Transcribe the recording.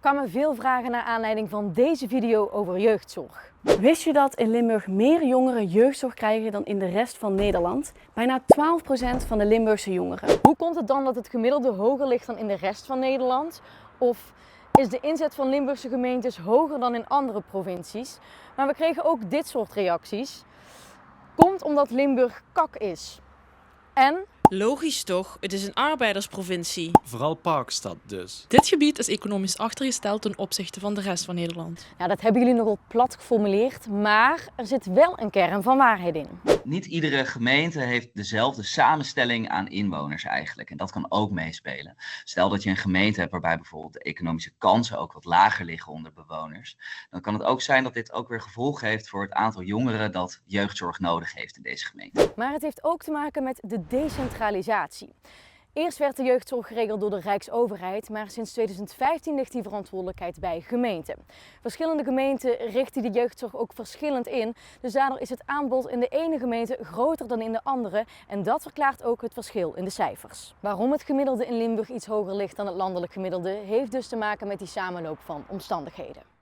kwamen veel vragen naar aanleiding van deze video over jeugdzorg. Wist je dat in Limburg meer jongeren jeugdzorg krijgen dan in de rest van Nederland? Bijna 12% van de Limburgse jongeren. Hoe komt het dan dat het gemiddelde hoger ligt dan in de rest van Nederland? Of is de inzet van Limburgse gemeentes hoger dan in andere provincies? Maar we kregen ook dit soort reacties. Komt omdat Limburg kak is. En Logisch toch, het is een arbeidersprovincie. Vooral Parkstad dus. Dit gebied is economisch achtergesteld ten opzichte van de rest van Nederland. nou, dat hebben jullie nogal plat geformuleerd, maar er zit wel een kern van waarheid in. Niet iedere gemeente heeft dezelfde samenstelling aan inwoners eigenlijk. En dat kan ook meespelen. Stel dat je een gemeente hebt waarbij bijvoorbeeld de economische kansen ook wat lager liggen onder bewoners. Dan kan het ook zijn dat dit ook weer gevolgen heeft voor het aantal jongeren dat jeugdzorg nodig heeft in deze gemeente. Maar het heeft ook te maken met de decentralisatie. Eerst werd de jeugdzorg geregeld door de Rijksoverheid, maar sinds 2015 ligt die verantwoordelijkheid bij gemeenten. Verschillende gemeenten richten de jeugdzorg ook verschillend in, dus daardoor is het aanbod in de ene gemeente groter dan in de andere en dat verklaart ook het verschil in de cijfers. Waarom het gemiddelde in Limburg iets hoger ligt dan het landelijk gemiddelde, heeft dus te maken met die samenloop van omstandigheden.